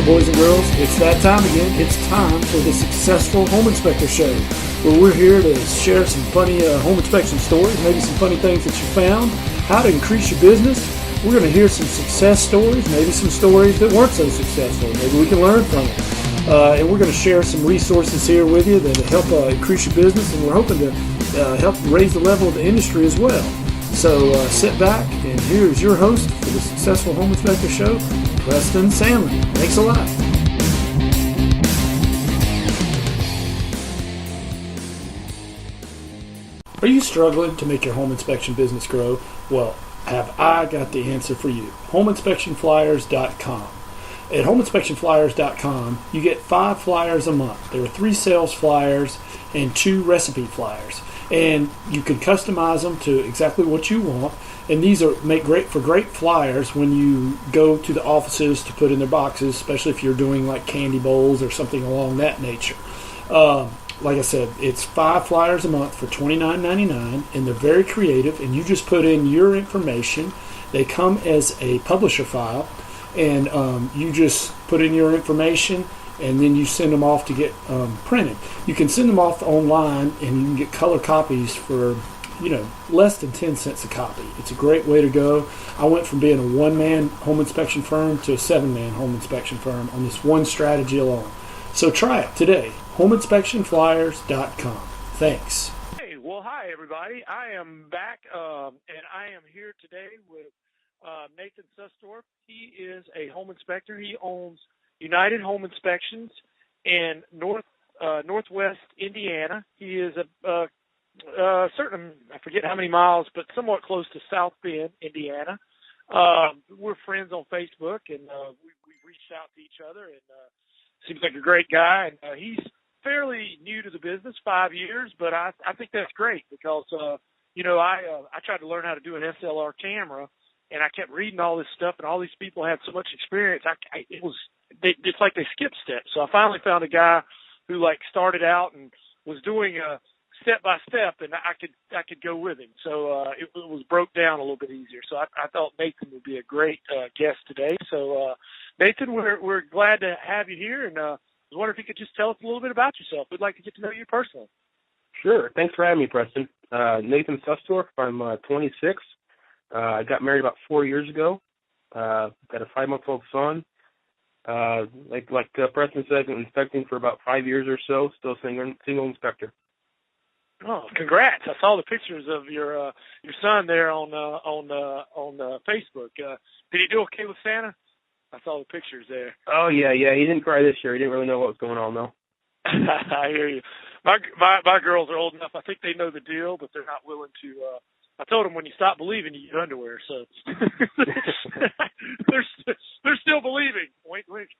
Hello, boys and girls. It's that time again. It's time for the Successful Home Inspector Show, where we're here to share some funny home inspection stories, maybe some funny things that you found, how to increase your business. We're going to hear some success stories, maybe some stories that weren't so successful. Maybe we can learn from them. And we're going to share some resources here with you that help increase your business, and we're hoping to help raise the level of the industry as well. So sit back, and here's your host for the Successful Home Inspector Show, Preston Sandlin. Thanks a lot. Are you struggling to make your home inspection business grow? Well, have I got the answer for you. HomeInspectionFlyers.com. At HomeInspectionFlyers.com, you get 5 flyers a month. There are 3 sales flyers and 2 recipe flyers. And you can customize them to exactly what you want. And these make great flyers when you go to the offices to put in their boxes, especially if you're doing like candy bowls or something along that nature. Like I said, it's 5 flyers a month for $29.99, and they're very creative. And you just put in your information. They come as a publisher file, and you just put in your information, and then you send them off to get printed. You can send them off online, and you can get color copies for less than 10 cents a copy. It's a great way to go. I went from being a 1-man home inspection firm to a 7-man home inspection firm on this one strategy alone. So try it today. HomeInspectionFlyers.com. Thanks. Hey, well, hi, everybody. I am back, and I am here today with Nathan Susdorf. He is a home inspector. He owns United Home Inspections in Northwest Indiana. He is a certain, I forget how many miles, but somewhat close to South Bend, Indiana. We're friends on Facebook, and we reached out to each other, and seems like a great guy. And he's fairly new to the business, 5 years, but I think that's great because, I tried to learn how to do an SLR camera, and I kept reading all this stuff, and all these people had so much experience. It's like they skipped steps. So I finally found a guy who started out and was doing a step by step, and I could go with him. So it was broke down a little bit easier. So I thought Nathan would be a great guest today. So Nathan, we're glad to have you here, and I was wondering if you could just tell us a little bit about yourself. We'd like to get to know you personally. Sure. Thanks for having me, Preston. Nathan Susdorf. I'm 26. I got married about 4 years ago. Got a 5-month-old son. Like Preston said, I've been inspecting for about 5 years or so. Still single inspector. Oh, congrats! I saw the pictures of your son there on Facebook. Did he do okay with Santa? I saw the pictures there. Oh yeah. He didn't cry this year. He didn't really know what was going on though. I hear you. My girls are old enough. I think they know the deal, but they're not willing to. I told them when you stop believing, you get underwear. So they're still believing. Wink, wink.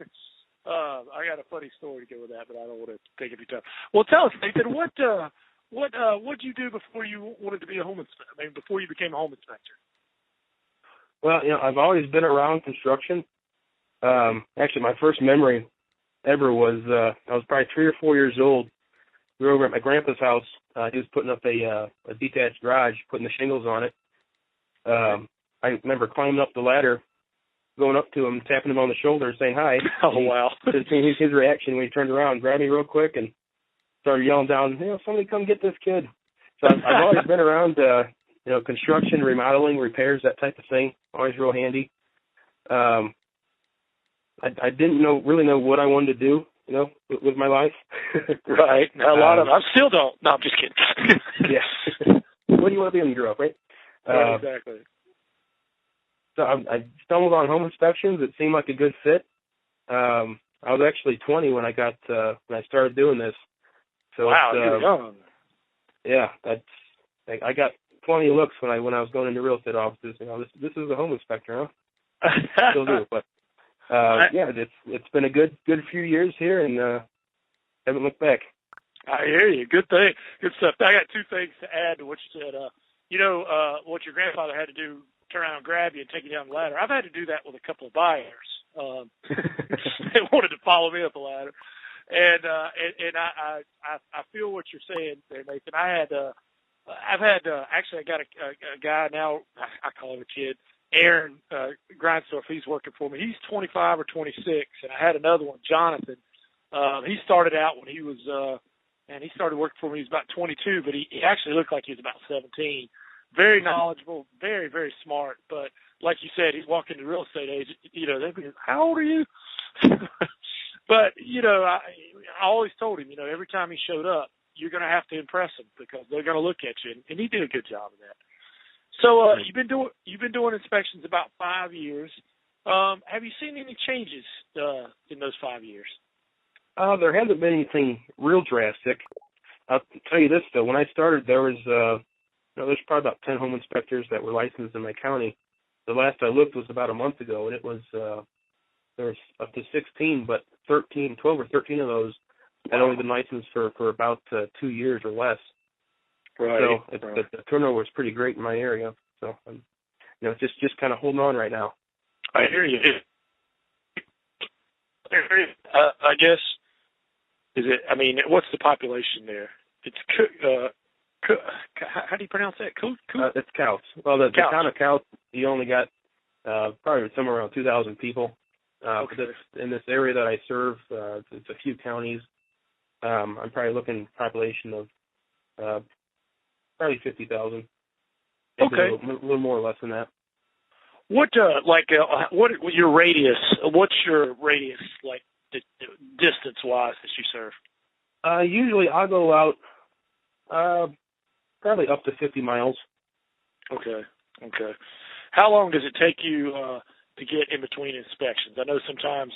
I got a funny story to go with that, but I don't want to take any time. Well, tell us, Nathan, what did you do before you wanted to be a home inspector? I mean, before you became a home inspector? Well, I've always been around construction. Actually, my first memory ever was I was probably 3 or 4 years old. We were over at my grandpa's house. He was putting up a detached garage, putting the shingles on it. I remember climbing up the ladder, going up to him, tapping him on the shoulder, and saying hi. Oh, wow. His reaction when he turned around, grabbed me real quick, and started yelling down, somebody come get this kid. So I've always been around, construction, remodeling, repairs, that type of thing. Always real handy. I didn't really know what I wanted to do, with my life. Right. A lot of I still don't. No, I'm just kidding. Yeah. What do you want to be when you grow up, right? Exactly. So I stumbled on home inspections. It seemed like a good fit. I was actually 20 when I started doing this. So wow, you're young. Yeah, I got plenty of looks when I was going into real estate offices. This is a home inspector, huh? Still do, but it's been a good few years here, and haven't looked back. I hear you. Good thing, good stuff. I got 2 things to add to what you said. What your grandfather had to do, turn around and grab you and take you down the ladder. I've had to do that with a couple of buyers. They wanted to follow me up the ladder. And I feel what you're saying there, Nathan. I got a guy now, I call him a kid. Aaron Grindstorf, he's working for me. He's 25 or 26, and I had another one, Jonathan. He started out when he was, and he started working for me. He was about 22, but he actually looked like he was about 17. Very knowledgeable, very, very smart. But like you said, he's walking to real estate agent. They'd be, how old are you? But I always told him, every time he showed up, you're going to have to impress them because they're going to look at you, and he did a good job of that. So you've been doing inspections about 5 years. Have you seen any changes in those 5 years? There hasn't been anything real drastic. I'll tell you this though, when I started, there was there's probably about 10 home inspectors that were licensed in my county. The last I looked was about a month ago, and it was there was up to 16, but 12 or 13 of those had only been licensed for about 2 years or less. Right. So the turnover is pretty great in my area. So I'm, just kind of holding on right now. I hear you. I guess what's the population there? It's how do you pronounce that? It's Coutts. Well, the town of Coutts, you only got probably somewhere around 2,000 people. Okay. In this area that I serve, it's a few counties. I'm probably looking at a population of probably 50,000. Okay. A little more or less than that. What your radius? What's your radius like distance wise that you serve? Usually I'll go out probably up to 50 miles. Okay. How long does it take you to get in between inspections? I know sometimes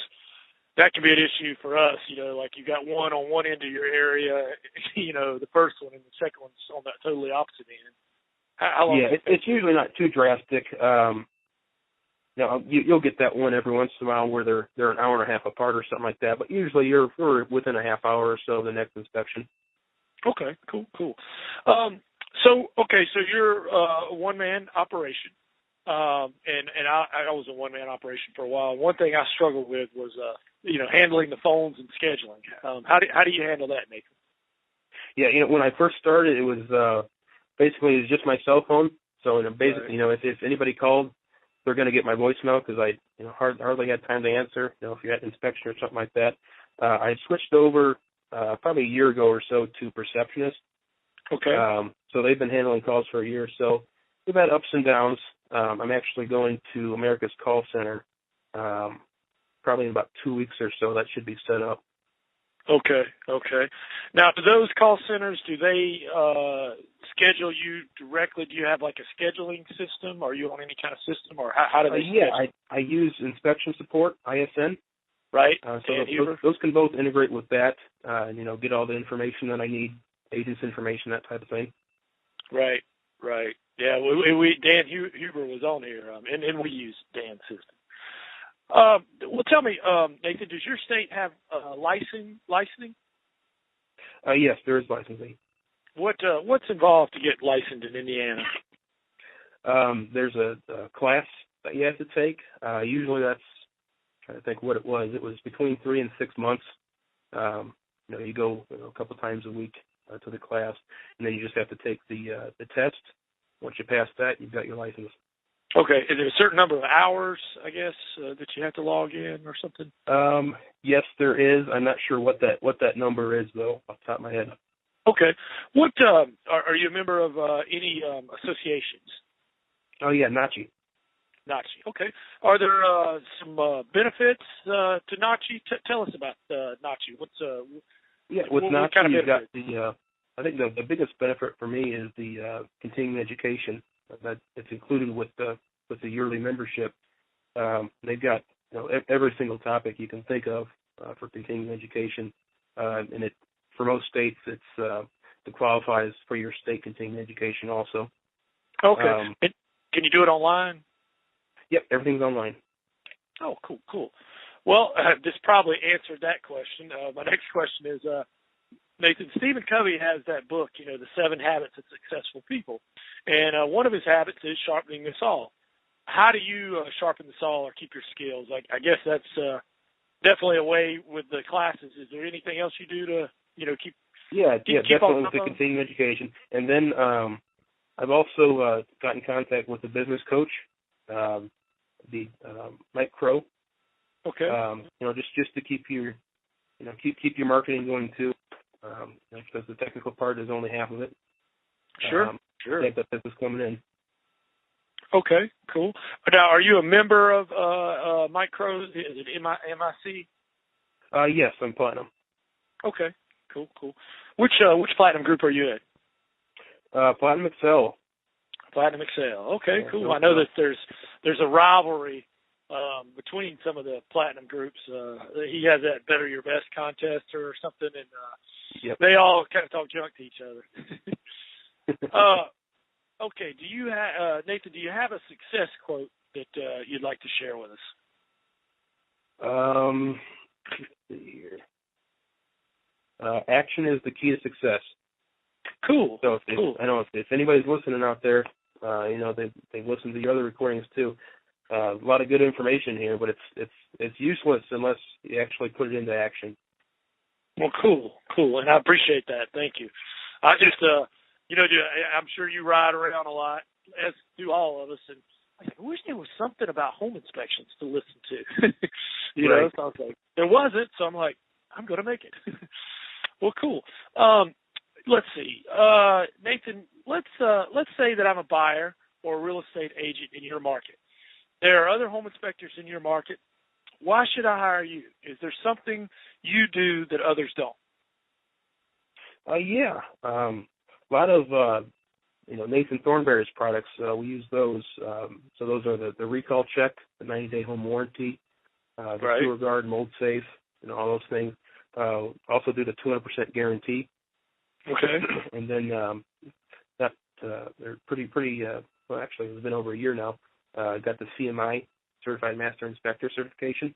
that can be an issue for us. Like you got one on one end of your area, the first one, and the second one's on that totally opposite end. How long? Yeah, it's usually not too drastic. You'll get that one every once in a while where they're an hour and a half apart or something like that. But usually we're within a half hour or so of the next inspection. Okay, cool. So you're a one-man operation, and I was a one-man operation for a while. One thing I struggled with was handling the phones and scheduling. How do you handle that, Nathan? Yeah, when I first started, it was basically just my cell phone. So basically, right. If anybody called, they're going to get my voicemail because I hardly had time to answer. If you had an inspection or something like that, I switched over probably a year ago or so to Perceptionist. Okay. So they've been handling calls for a year or so. We've had ups and downs. I'm actually going to America's Call Center probably in about 2 weeks or so. That should be set up. Okay. Now, do those call centers, do they schedule you directly? Do you have like a scheduling system? Are you on any kind of system, or how do they schedule? I use Inspection Support, ISN. Right. So those can both integrate with that, get all the information that I need, agent's information, that type of thing. Right. Yeah, we Dan Huber was on here, and we use Dan's system. Well, tell me, Nathan, does your state have licensing? Yes, there is licensing. What's involved to get licensed in Indiana? There's a class that you have to take. Usually that's, I'm trying to think what it was. It was between 3 and 6 months. You go a couple times a week to the class, and then you just have to take the test. Once you pass that, you've got your license. Okay. Is there a certain number of hours, I guess, that you have to log in or something? Yes, there is. I'm not sure what that number is, though, off the top of my head. Okay. What are you a member of any associations? Oh, yeah, NACHI. NACHI. Okay. Are there some benefits to NACHI? Tell us about NACHI. With NACHI, kind of you've got I think the biggest benefit for me is the continuing education that it's included with the yearly membership. They've got every single topic you can think of for continuing education, and it for most states it qualifies for your state continuing education also. Okay. Can you do it online? Yep, everything's online. Oh, cool. Well, this probably answered that question. My next question is, Nathan, Stephen Covey has that book, The 7 Habits of Successful People. And one of his habits is sharpening the saw. How do you sharpen the saw or keep your skills? I guess that's definitely a way with the classes. Is there anything else you do to, keep definitely with the continuing education. And then I've also got in contact with a business coach. the Mike Crow. Okay. Just to keep your keep your marketing going too, because the technical part is only half of it. Sure. I think that business coming in. Okay, cool. Now, are you a member of Mike Crow's? Is it MIC? Yes, I'm platinum. Okay, cool. Which platinum group are you at? Platinum Excel. Platinum Excel. Okay, Yeah, cool. I know that there's a rivalry between some of the platinum groups. He has that Better Your Best contest or something, and they all kind of talk junk to each other. Okay, do you Nathan? Do you have a success quote that you'd like to share with us? Let's see here. Action is the key to success. Cool. So cool. I know if anybody's listening out there, they've listened to your other recordings too. A lot of good information here, but it's useless unless you actually put it into action. Well, cool, and I appreciate that. Thank you. I just, I'm sure you ride around a lot, as do all of us, and I wish there was something about home inspections to listen to. Right. So I was like, there wasn't, so I'm like, I'm going to make it. Well, cool. Let's see, Nathan. Let's say that I'm a buyer or a real estate agent in your market. There are other home inspectors in your market. Why should I hire you? Is there something you do that others don't? Yeah. A lot of Nathan Thornberry's products. We use those. So those are the recall check, the 90-day home warranty, the sewer guard, mold safe, all those things. Also do the 200% guarantee. Okay. And then they're pretty. Well, actually, it's been over a year now. Got the CMI, Certified Master Inspector certification.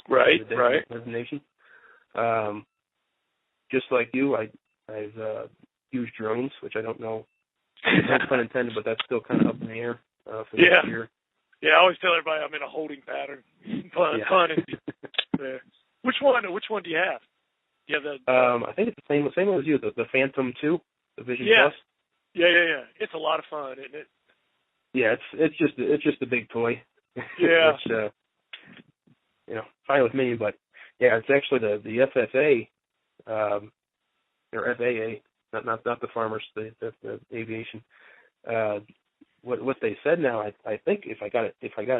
Right. Designation. Just like you, I've used drones, which I don't know, no pun intended, but that's still kind of up in the air for this year. Yeah, I always tell everybody I'm in a holding pattern. Pun. Yeah. Which one do you have? Do you have the? I think it's the same as you. The Phantom 2, the Vision Plus. Yeah. It's a lot of fun, isn't it? Yeah, it's just a big toy. Yeah. Which, fine with me, but yeah, it's actually the FFA, or FAA, not the farmers, the aviation. What they said now, I think if I got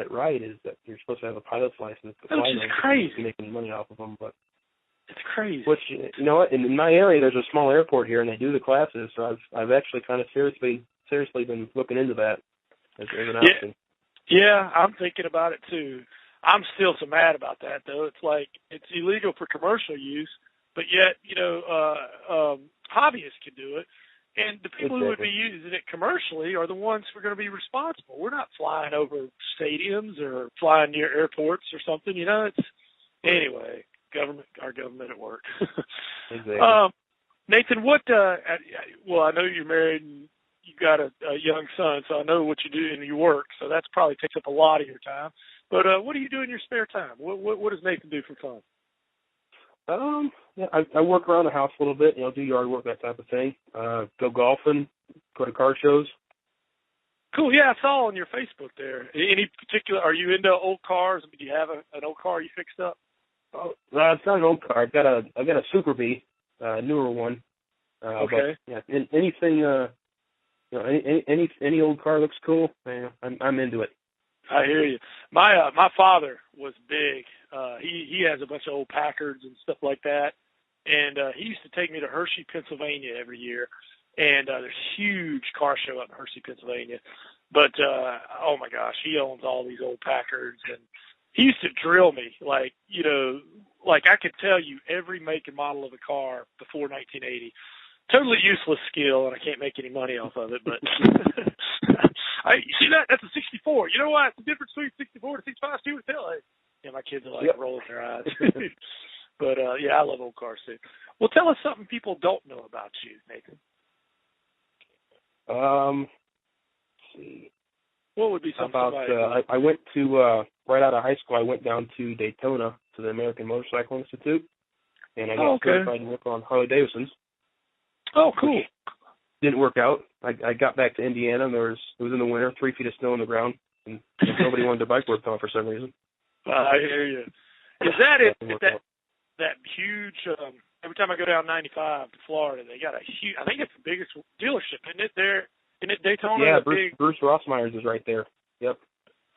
it right, is that you're supposed to have a pilot's license to fly them. Which is crazy. You're making money off of them, but it's crazy. Which in my area, there's a small airport here, and they do the classes. So I've actually kind of seriously been looking into that as an option. Yeah, I'm thinking about it too. I'm still so mad about that though. It's like it's illegal for commercial use, but yet hobbyists can do it. And the people who would be using it commercially are the ones who are going to be responsible. We're not flying over stadiums or flying near airports or something. Anyway, our government at work. Exactly. Nathan, I know you're married and you got a young son, so I know what you do and you work, so that probably takes up a lot of your time. But what do you do in your spare time? What does Nathan do for fun? I work around the house a little bit, do yard work, that type of thing. Go golfing, go to car shows. Cool. Yeah, I saw on your Facebook there. Any particular? Are you into old cars? I mean, do you have an old car you fixed up? Oh, it's not an old car. I've got a Super Bee, newer one. Okay. But, yeah, anything. Any old car looks cool. I'm into it. I hear you. My father was big. He has a bunch of old Packards and stuff like that, and he used to take me to Hershey, Pennsylvania every year. And there's a huge car show up in Hershey, Pennsylvania. But oh my gosh, he owns all these old Packards, and he used to drill me like I could tell you every make and model of a car before 1980. Totally useless skill, and I can't make any money off of it. But you see that's a 64. You know what? The difference between 64 and 65 too. Yeah, my kids are like rolling their eyes. But I love old cars too. Well, tell us something people don't know about you, Nathan. Let's see. What would be something about? I went to right out of high school. I went down to Daytona to the American Motorcycle Institute, and I got certified to work on Harley Davidsons. Oh, cool. Didn't work out. I got back to Indiana, and it was in the winter, 3 feet of snow on the ground. and nobody wanted to bike work on for some reason. I hear you. Is that it? That huge? Every time I go down 95 to Florida, they got a huge. I think it's the biggest dealership, isn't it? There, isn't it Daytona? Yeah, Bruce Rossmeyer's is right there. Yep.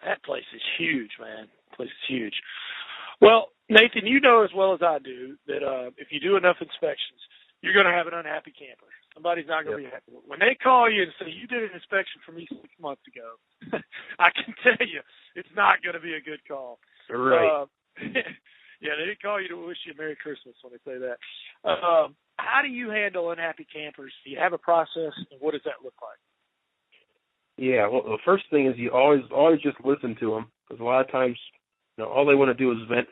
That place is huge, man. That place is huge. Well, Nathan, you know as well as I do that if you do enough inspections, you're going to have an unhappy camper. Somebody's not going to be happy. When they call you and say, you did an inspection for me 6 months ago, I can tell you it's not going to be a good call. Right. Yeah, they didn't call you to wish you a Merry Christmas when they say that. How do you handle unhappy campers? Do you have a process, and what does that look like? Yeah, well, the first thing is you always just listen to them, because a lot of times, all they want to do is vent.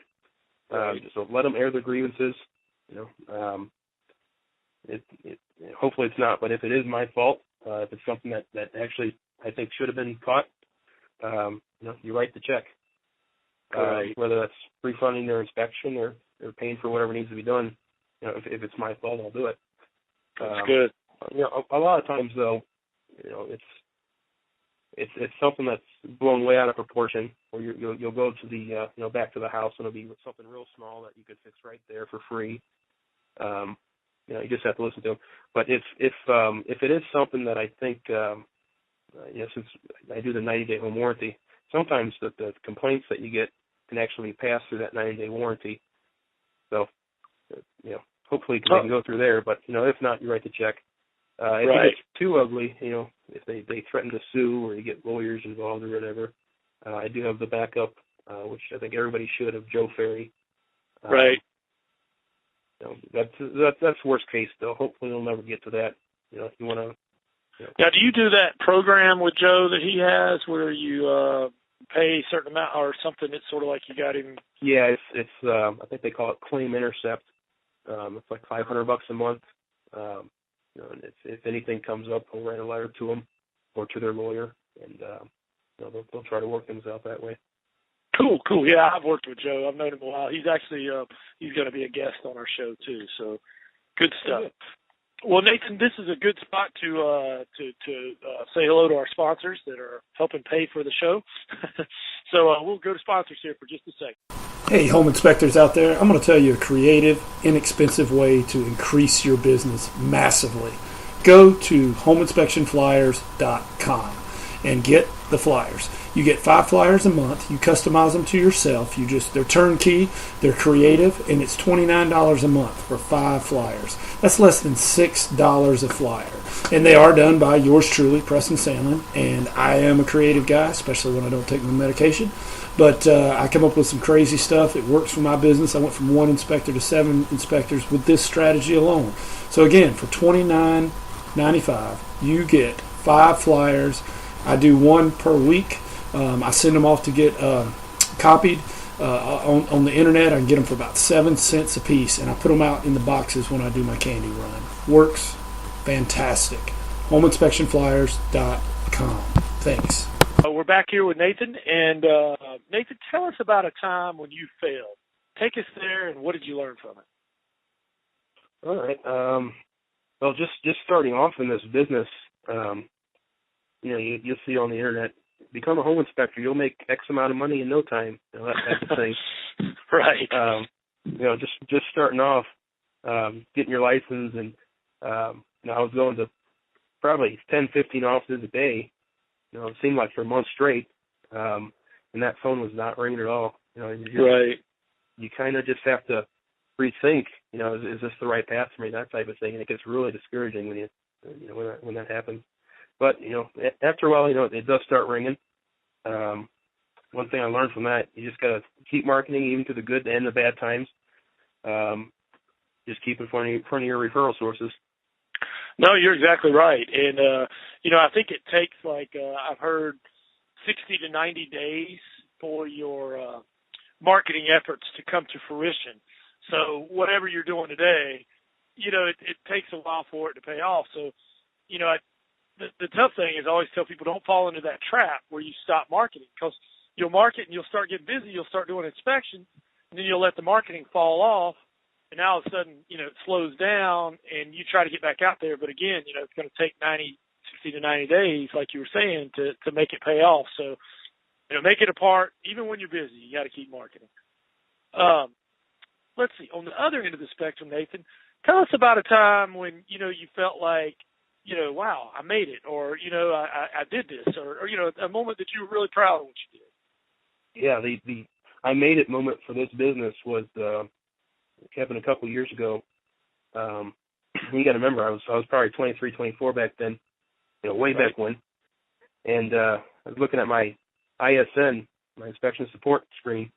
So let them air their grievances. Hopefully it's not, but if it is my fault, if it's something that actually I think should have been caught, you write the check. Whether that's refunding their inspection or paying for whatever needs to be done. If it's my fault, I'll do it. That's good. A lot of times though, it's something that's blown way out of proportion, or you'll go to the back to the house and it'll be something real small that you could fix right there for free. You just have to listen to them. But if it is something that I think, since I do the 90-day home warranty, sometimes the complaints that you get can actually pass through that 90-day warranty. So, hopefully they can go through there. But if not, you write the check. If it gets too ugly, if they threaten to sue or you get lawyers involved or whatever, I do have the backup, which I think everybody should, of Joe Ferry. Right. That's worst case though. Hopefully it'll never get to that. If you want to. Now, do you do that program with Joe that he has where you pay a certain amount or something? It's sort of like you got him. Yeah, it's I think they call it Claim Intercept. It's like $500 a month. And if anything comes up, we'll write a letter to them or to their lawyer, and they'll try to work things out that way. Cool. Yeah, I've worked with Joe. I've known him a while. He's actually he's going to be a guest on our show too. So good stuff. Yeah. Well, Nathan, this is a good spot to say hello to our sponsors that are helping pay for the show. So we'll go to sponsors here for just a second. Hey, home inspectors out there, I'm going to tell you a creative, inexpensive way to increase your business massively. Go to homeinspectionflyers.com and get the flyers. You get 5 flyers a month. You customize them to yourself. They're turnkey, they're creative, and it's $29 a month for 5 flyers. That's less than $6 a flyer. And they are done by yours truly, Preston Sandlin. And I am a creative guy, especially when I don't take my medication. But I come up with some crazy stuff. It works for my business. I went from 1 inspector to 7 inspectors with this strategy alone. So again, for $29.95, you get 5 flyers. I do 1 per week. I send them off to get copied on the internet. I can get them for about 7 cents a piece, and I put them out in the boxes when I do my candy run. Works fantastic. homeinspectionflyers.com. Thanks. We're back here with Nathan, and Nathan, tell us about a time when you failed. Take us there, and what did you learn from it? All right. Well, just starting off in this business, you'll see on the internet, become a home inspector, you'll make X amount of money in no time. That type of thing. Right. Just starting off, getting your license, and I was going to probably 10, 15 offices a day. It seemed like for a month straight, and that phone was not ringing at all. Right. You kind of just have to rethink. Is this the right path for me? That type of thing, and it gets really discouraging when that happens. But after a while, it does start ringing. One thing I learned from that, you just gotta keep marketing, even to the good and the bad times. Just keep in front of your referral sources. No, you're exactly right. And, I think it takes I've heard 60 to 90 days for your marketing efforts to come to fruition. So whatever you're doing today, it takes a while for it to pay off. So, the tough thing is I always tell people don't fall into that trap where you stop marketing, because you'll market and you'll start getting busy, you'll start doing inspections, and then you'll let the marketing fall off. And now all of a sudden, it slows down and you try to get back out there. But again, it's going to take 60 to 90 days, like you were saying, to make it pay off. So make it a part. Even when you're busy, you got to keep marketing. Let's see. On the other end of the spectrum, Nathan, tell us about a time when, you felt like, wow, I made it, or, I did this, or, a moment that you were really proud of what you did. Yeah, the I made it moment for this business was happened a couple of years ago. You got to remember, I was probably 23, 24 back then, way Right. back when, and I was looking at my ISN, my inspection support screen,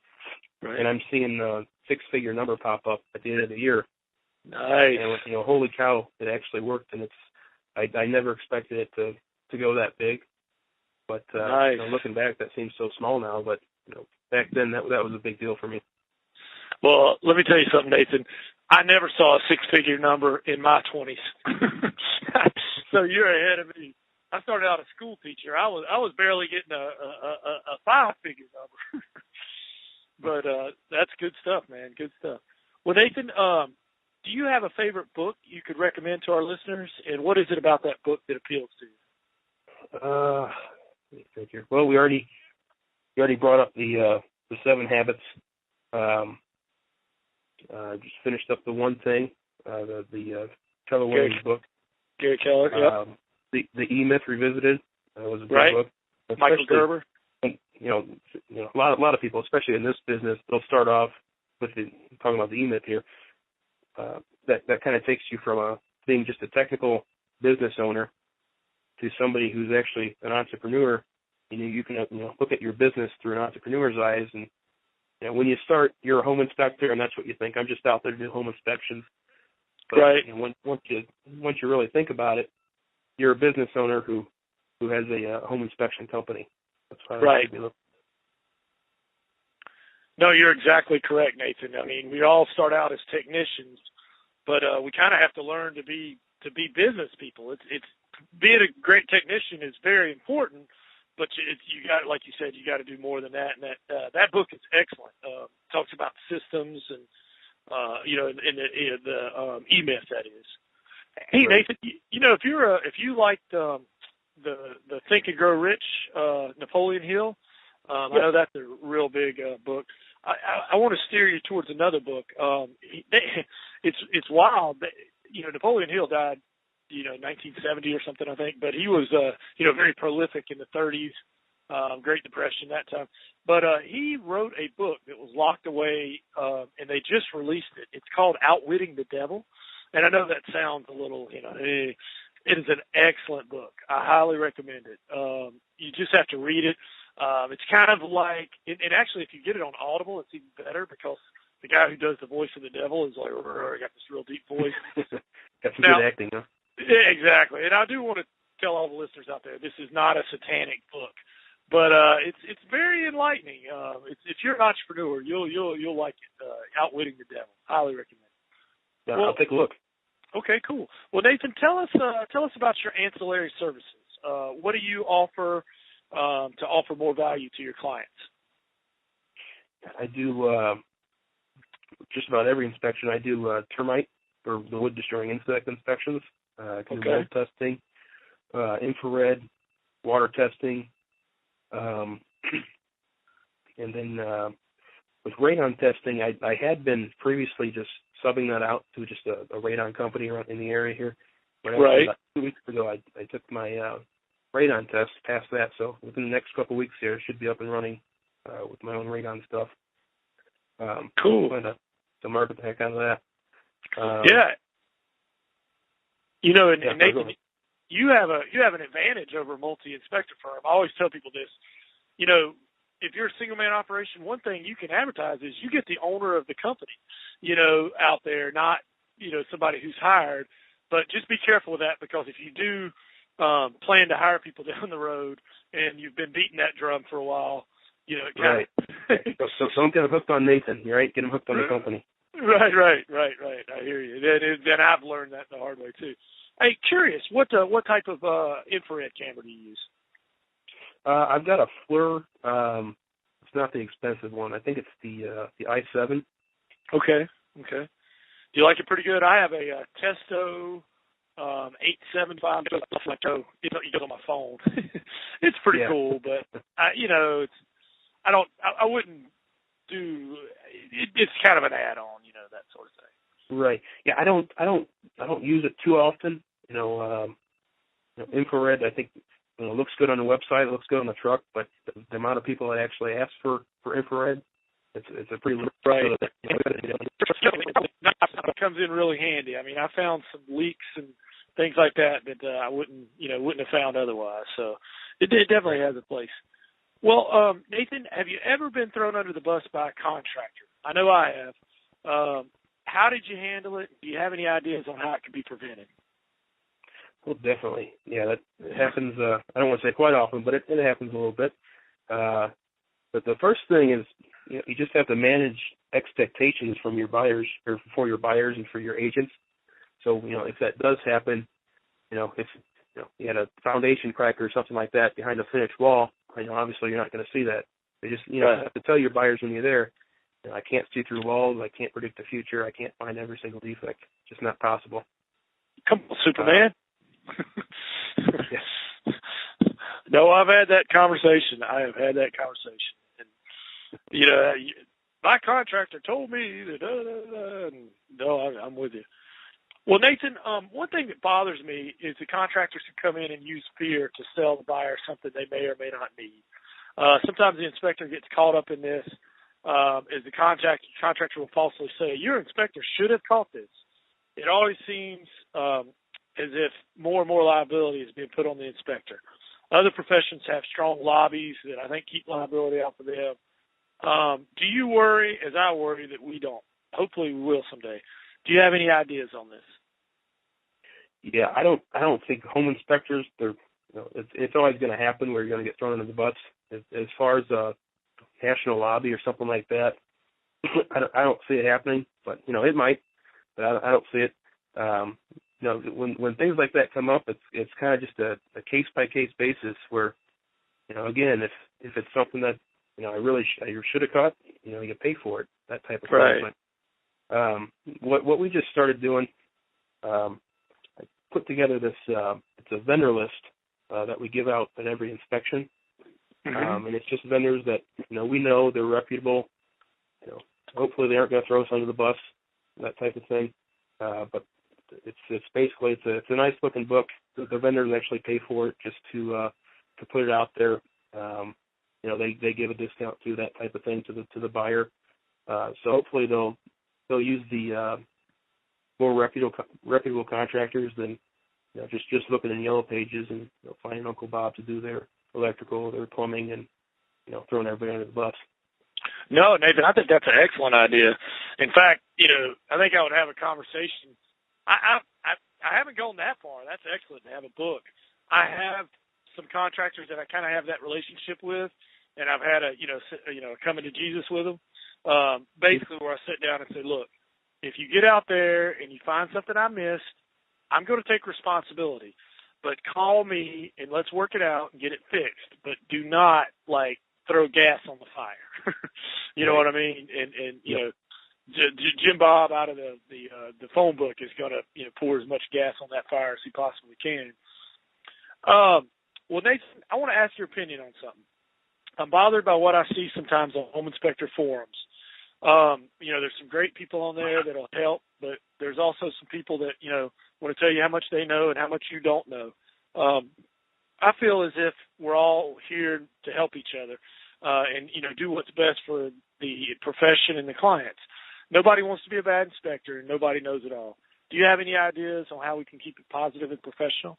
Right. and I'm seeing a six-figure number pop up at the end of the year. Nice. And holy cow, it actually worked, and I never expected it to go that big. But nice. Looking back, that seems so small now. But back then, that was a big deal for me. Well, let me tell you something, Nathan. I never saw a six-figure number in my 20s. So you're ahead of me. I started out a school teacher. I was barely getting a five-figure number. But that's good stuff, man. Good stuff. Well, Nathan, do you have a favorite book you could recommend to our listeners? And what is it about that book that appeals to you? Let me think here. Well, we already brought up the 7 Habits. Just finished up the One Thing, the Keller Williams book. Gary Keller, yeah. The E-Myth Revisited was a good right. book. Michael Gerber. A lot of people, especially in this business, they'll start off with talking about the E-Myth here. That kind of takes you from being just a technical business owner to somebody who's actually an entrepreneur. You can look at your business through an entrepreneur's eyes, and when you start, you're a home inspector, and that's what you think. I'm just out there to do home inspections. But, right. Once you really think about it, you're a business owner who has a home inspection company. That's why right. No, you're exactly correct, Nathan. I mean, we all start out as technicians, but we kind of have to learn to be business people. It's being a great technician is very important, but you got, like you said, you got to do more than that. And that book is excellent. Talks about systems and in the E-Myth, that is. Hey, right. Nathan, if you liked the Think and Grow Rich, Napoleon Hill, I know that's a real big book. I want to steer you towards another book. It's wild. Napoleon Hill died, 1970 or something, I think. But he was, very prolific in the 30s, Great Depression, that time. But he wrote a book that was locked away, and they just released it. It's called Outwitting the Devil. And I know that sounds a little, it is an excellent book. I highly recommend it. You just have to read it. It's kind of like, and actually, if you get it on Audible, it's even better because the guy who does the voice of the devil is like, got this real deep voice. Got some good acting, huh? Yeah, exactly. And I do want to tell all the listeners out there, this is not a satanic book, but it's very enlightening. If you're an entrepreneur, you'll like it. Outwitting the Devil. Highly recommend it. Yeah, I'll take a look. Okay, cool. Well, Nathan, tell us about your ancillary services. What do you offer to offer more value to your clients? I do just about every inspection. I do termite or the wood destroying insect inspections. I can do mold testing, infrared, water testing, and then with radon testing, I had been previously just subbing that out to just a radon company around in the area here. But right. About 2 weeks ago, I took my radon test, passed that, so within the next couple of weeks here, I should be up and running with my own radon stuff. Cool. To market the heck out of that. Yeah. And Nathan, you have an advantage over a multi-inspector firm. I always tell people this. If you're a single-man operation, one thing you can advertise is you get the owner of the company, out there, not, somebody who's hired. But just be careful with that, because if you do plan to hire people down the road and you've been beating that drum for a while, it kind of... So don't get hooked on Nathan, right? Get him hooked on the company. Right. I hear you. Then I've learned that the hard way, too. Hey, curious, what type of infrared camera do you use? I've got a FLIR. It's not the expensive one. I think it's the i7. Okay. Do you like it pretty good? I have a Testo 875. It goes on my phone. It's pretty cool, but I wouldn't do. It's kind of an add-on, that sort of thing. Right. Yeah, I don't use it too often. Infrared, I think, looks good on the website, it looks good on the truck, but the amount of people that actually ask for infrared, it's a pretty right. It comes in really handy. I mean, I found some leaks and things like that I wouldn't have found otherwise. So it definitely has a place. Well, Nathan, have you ever been thrown under the bus by a contractor? I know I have. How did you handle it? Do you have any ideas on how it could be prevented? Well, definitely. Yeah, that happens. I don't want to say quite often, but it happens a little bit. But the first thing is, you just have to manage expectations from your buyers, or for your buyers and for your agents. So, if that does happen, if you had a foundation crack or something like that behind a finished wall, obviously you're not going to see that. You just, have to tell your buyers when you're there, I can't see through walls, I can't predict the future, I can't find every single defect. It's just not possible. Come on, Superman. No, I've had that conversation. I have had that conversation. And, my contractor told me that, and no, I'm with you. Well, Nathan, one thing that bothers me is the contractors who come in and use fear to sell the buyer something they may or may not need. Sometimes the inspector gets caught up in this, as the contractor will falsely say, your inspector should have caught this. It always seems as if more and more liability is being put on the inspector. Other professions have strong lobbies that I think keep liability off of them. Do you worry, as I worry, that we don't? Hopefully we will someday. Do you have any ideas on this? Yeah, I don't think home inspectors, it's always going to happen where you're going to get thrown under the bus. As far as a national lobby or something like that, I don't see it happening, but, it might, but I don't see it. When things like that come up, it's kind of just a case-by-case basis where, again, if it's something that, I should have caught, you pay for it, that type of thing. Right. But what we just started doing, I put together this, it's a vendor list that we give out at every inspection. Mm-hmm. And it's just vendors that, we know they're reputable. Hopefully they aren't going to throw us under the bus, that type of thing. But it's basically, it's a nice looking book. The vendors actually pay for it just to put it out there. They give a discount to that type of thing to the buyer. So hopefully they'll use the more reputable contractors than just looking in Yellow Pages and finding Uncle Bob to do their electrical, their plumbing, and throwing everybody under the bus. No, Nathan, I think that's an excellent idea. In fact, I think I would have a conversation. I haven't gone that far. That's excellent to have a book. I have some contractors that I kind of have that relationship with, and I've had a coming to Jesus with them. Basically, where I sit down and say, look, if you get out there and you find something I missed, I'm going to take responsibility. But call me and let's work it out and get it fixed. But do not throw gas on the fire. You know what I mean? And Jim Bob out of the phone book is going to pour as much gas on that fire as he possibly can. Well, Nathan, I want to ask your opinion on something. I'm bothered by what I see sometimes on home inspector forums. There's some great people on there that'll help, but there's also some people that, want to tell you how much they know and how much you don't know. I feel as if we're all here to help each other, and do what's best for the profession and the clients. Nobody wants to be a bad inspector, and nobody knows it all. Do you have any ideas on how we can keep it positive and professional?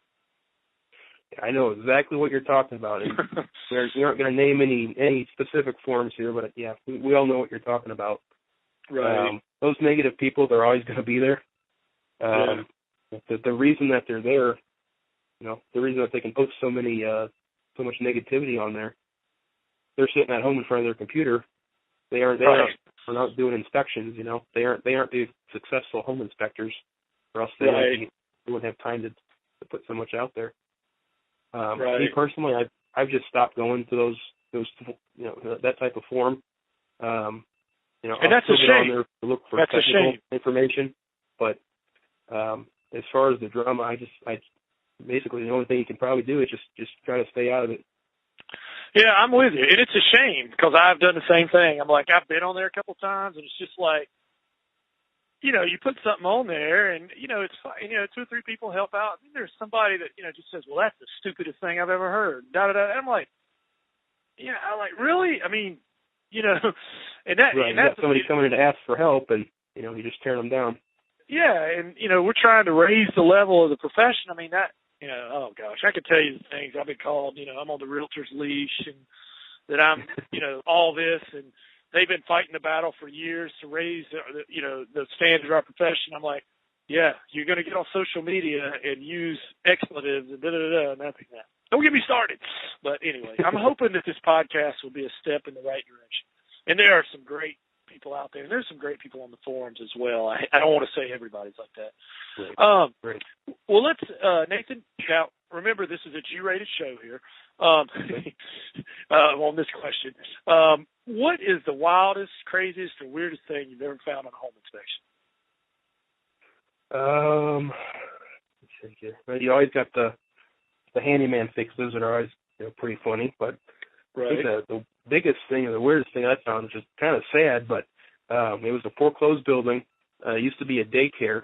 I know exactly what you're talking about. And we aren't going to name any specific forms here, but yeah, we all know what you're talking about. Right. Those negative people, they're always going to be there. The reason that they're there, the reason that they can post so much negativity on there, they're sitting at home in front of their computer. They aren't out doing inspections. They aren't the successful home inspectors, or else they wouldn't have time to put so much out there. Me personally, I've just stopped going to those that type of forum. And that's a shame. On there to look for that's technical information, but as far as the drama, I basically the only thing you can probably do is just try to stay out of it. Yeah, I'm with you. And it's a shame because I've done the same thing. I'm like, I've been on there a couple times, and it's just like, you put something on there, and, it's fine. 2 or 3 people help out. And there's somebody that, just says, well, that's the stupidest thing I've ever heard. Da-da-da. And I'm like, really? I mean, and that, right. and that's somebody coming in to ask for help, and, you just tear them down. Yeah, and, we're trying to raise the level of the profession. I mean, that, oh, gosh, I could tell you the things I've been called. I'm on the realtor's leash, and that I'm, all this, and they've been fighting the battle for years to raise, the standard of our profession. I'm like, yeah, you're going to get on social media and use expletives and da-da-da-da, and nothing that. Don't get me started. But anyway, I'm hoping that this podcast will be a step in the right direction. And there are some great people out there, and there's some great people on the forums as well. I don't want to say everybody's like that. Great. Well, let's, Nathan, now, remember this is a G-rated show here on this question. What is the wildest, craziest, or weirdest thing you've ever found on a home inspection? Let's see here. Well, you always got the handyman fixes that are always pretty funny, but right. I think the biggest thing or the weirdest thing I found, which is kind of sad, but it was a foreclosed building. It used to be a daycare,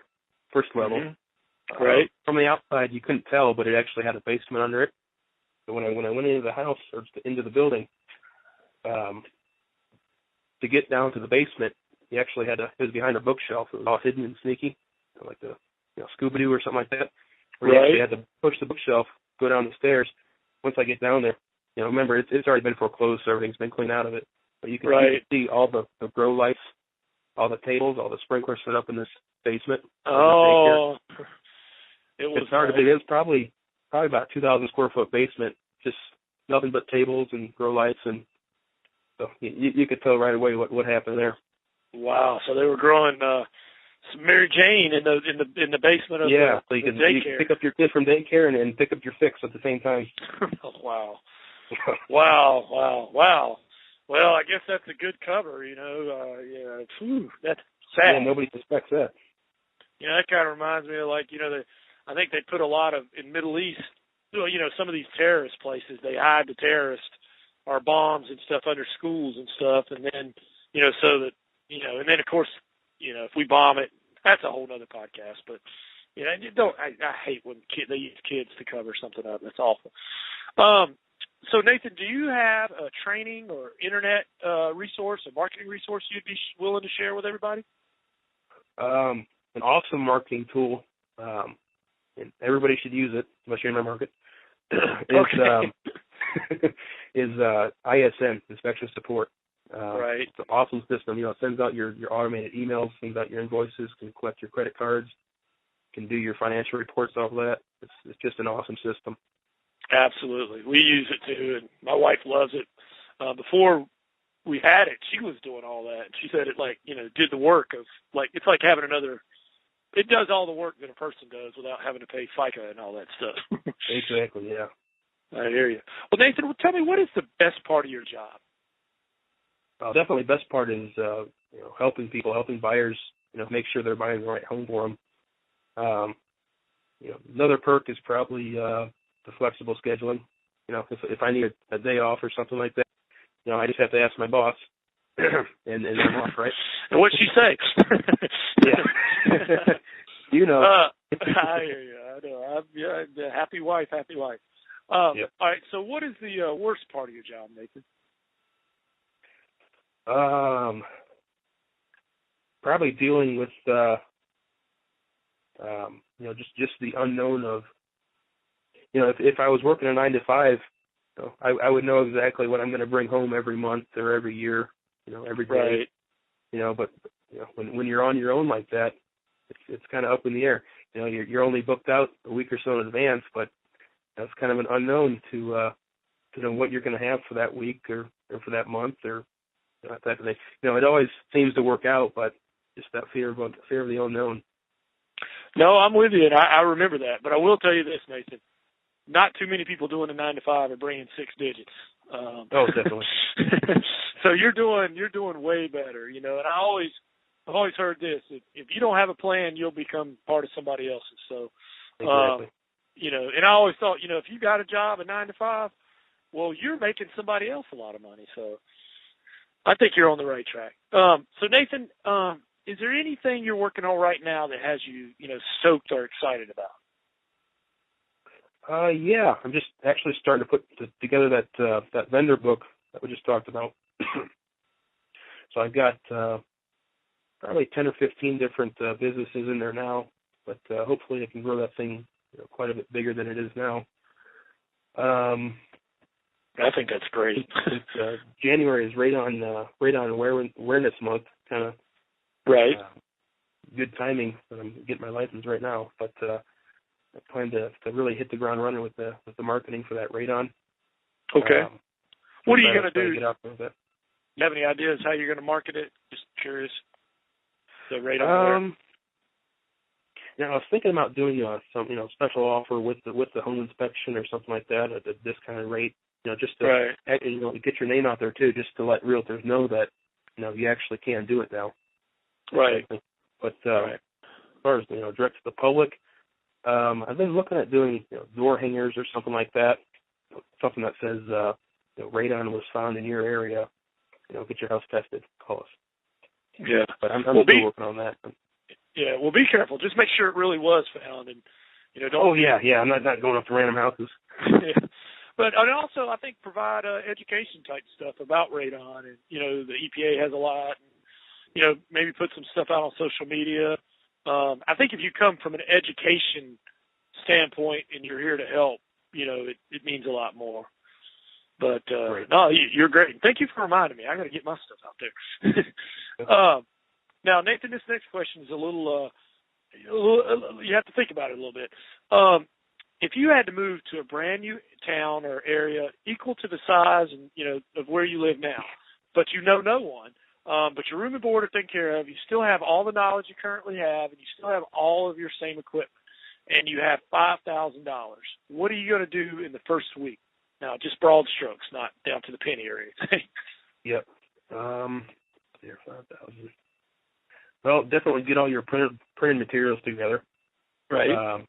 first level. Mm-hmm. Right. From the outside, you couldn't tell, but it actually had a basement under it. So when I went into the house or into the building, to get down to the basement, you actually had it was behind a bookshelf. It was all hidden and sneaky, like the Scooby-Doo or something like that. Where you actually had to push the bookshelf, go down the stairs. Once I get down there, remember it's already been foreclosed, so everything's been cleaned out of it. But you can see all the grow lights, all the tables, all the sprinklers set up in this basement. Oh, it's hard to believe. It was probably about 2,000 square foot basement, just nothing but tables and grow lights, and so you could tell right away what happened there. Wow! So they were growing some Mary Jane in the basement of the so you can daycare. Pick up your kid from daycare and pick up your fix at the same time. Wow! Wow! Well, I guess that's a good cover, that's sad. Yeah, nobody suspects that. That kind of reminds me of I think they put a lot of, in Middle East, some of these terrorist places, they hide the terrorists or bombs and stuff under schools and stuff, and then, so that, and then of course, if we bomb it, that's a whole nother podcast, but, I hate when they use kids to cover something up. That's awful. So, Nathan, do you have a training or internet resource, a marketing resource you'd be willing to share with everybody? An awesome marketing tool, and everybody should use it, unless you're in my market, is ISN, Inspection Support. Right. It's an awesome system. It sends out your automated emails, sends out your invoices, can collect your credit cards, can do your financial reports off of that. It's just an awesome system. Absolutely. We use it too, and my wife loves it. Before we had it, she was doing all that. She said it did the work of it's like having another, it does all the work that a person does without having to pay FICA and all that stuff. Exactly, yeah. I hear you. Well, Nathan, tell me, what is the best part of your job? Definitely the best part is, helping people, helping buyers, make sure they're buying the right home for them. Another perk is probably the flexible scheduling. If I need a day off or something like that, I just have to ask my boss, and I'm off, right? And what'd she say? Yeah. I hear you. I know. Happy wife. Yep. All right, so what is the worst part of your job, Nathan? Probably dealing with, just the unknown of, if I was working a 9 to 5, I would know exactly what I'm going to bring home every month or every year, every day. Right. But when you're on your own like that, it's kind of up in the air. You're only booked out a week or so in advance, but that's kind of an unknown to know what you're going to have for that week or for that month or that type of thing. It always seems to work out, but just that fear of the unknown. No, I'm with you, and I remember that. But I will tell you this, Nathan. Not too many people doing the 9 to 5 are bringing 6 digits. Definitely. So you're doing way better, and I've always heard this: if you don't have a plan, you'll become part of somebody else's. So, exactly. And I always thought, if you got a job at 9 to 5, well, you're making somebody else a lot of money. So I think you're on the right track. So Nathan, is there anything you're working on right now that has you, stoked or excited about? Yeah, I'm just actually starting to put together that vendor book that we just talked about. So I've got probably 10 or 15 different businesses in there now, but hopefully I can grow that thing quite a bit bigger than it is now. I think that's great. January is Radon Awareness Month, kind of right. Good timing. I'm getting my license right now, but I plan to really hit the ground running with the marketing for that radon. Okay. What are you going to do? Get out there with it. You have any ideas how you're going to market it? Just curious. The radon. I was thinking about doing some special offer with the home inspection or something like that at a discounted rate. Just to get your name out there too, just to let realtors know that you actually can do it now. Right. But as far as direct to the public, I've been looking at doing door hangers or something like that. Something that says radon was found in your area. Get your house tested. Call us. Yeah. But I'm still working on that. Yeah. Well, be careful. Just make sure it really was found, and don't. Oh yeah. I'm not going up to random houses. Yeah. But also, I think provide education type stuff about radon, and the EPA has a lot. And, maybe put some stuff out on social media. I think if you come from an education standpoint and you're here to help, it means a lot more. But no, you're great. Thank you for reminding me. I got to get my stuff out there. Now, Nathan, this next question is a little. You have to think about it a little bit. If you had to move to a brand new town or area equal to the size and of where you live now, but no one, but your room and board are taken care of, you still have all the knowledge you currently have, and you still have all of your same equipment, and you have $5,000, what are you going to do in the first week? Now, just broad strokes, not down to the penny or anything. Yep. 5,000. Well, definitely get all your printed materials together. Right.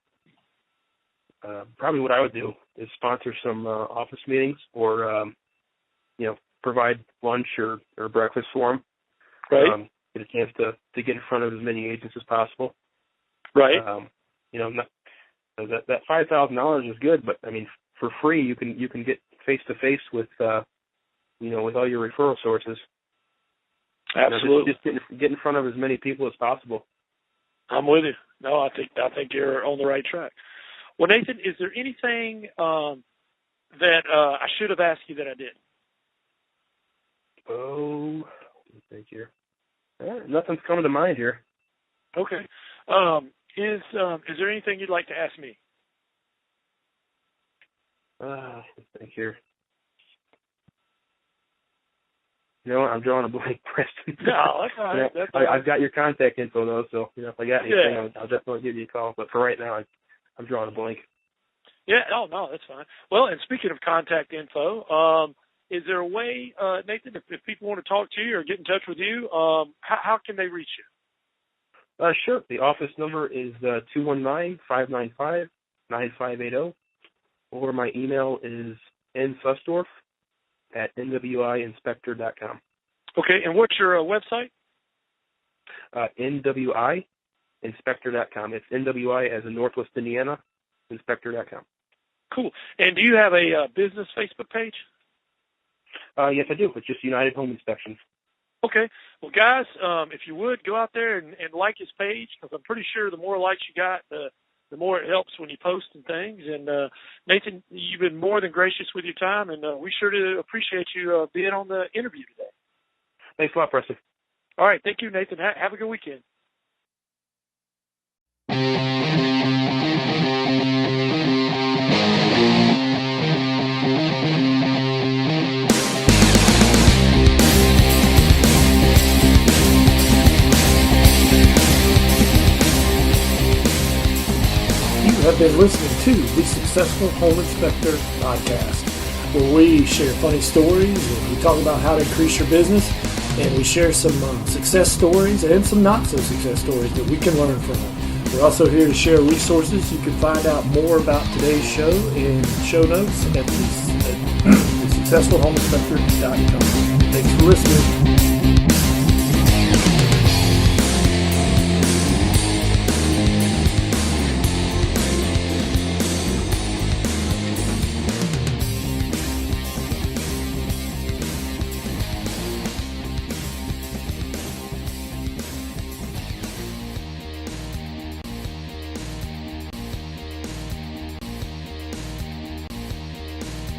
Probably what I would do is sponsor some office meetings or, provide lunch or breakfast for them. Right. Get a chance to get in front of as many agents as possible. Right. That $5,000 is good, but I mean, for free you can get face to face with with all your referral sources. Absolutely. Just get in front of as many people as possible. I'm with you. No, I think you're on the right track. Well, Nathan, is there anything that I should have asked you that I didn't? Oh, let me think here. Nothing's coming to mind here. Okay. Is there anything you'd like to ask me? Let's think here. I'm drawing a blank, Preston. No, that's all right. That's all right. I've got your contact info though, so if I got anything, I'll definitely give you a call. But for right now, I'm drawing a blank. Yeah. Oh no, that's fine. Well, and speaking of contact info, is there a way, Nathan, if people want to talk to you or get in touch with you, how can they reach you? Sure. The office number is 219-595-9580, or my email is nsusdorf @nwiinspector.com. Okay, and what's your website? nwiinspector.com. It's NWI as in Northwest Indiana, inspector.com. Cool. And do you have a business Facebook page? Yes, I do. It's just United Home Inspections. Okay. Well, guys, if you would, go out there and like his page, because I'm pretty sure the more likes you got, the more it helps when you post and things. And, Nathan, you've been more than gracious with your time, and we sure do appreciate you being on the interview today. Thanks a lot, Preston. All right. Thank you, Nathan. Have a good weekend. You have been listening to the Successful Home Inspector podcast, where we share funny stories, and we talk about how to increase your business, and we share some success stories and some not so success stories that we can learn from. We're also here to share resources. You can find out more about today's show in show notes at successfulhomeinspector.com. Thanks for listening.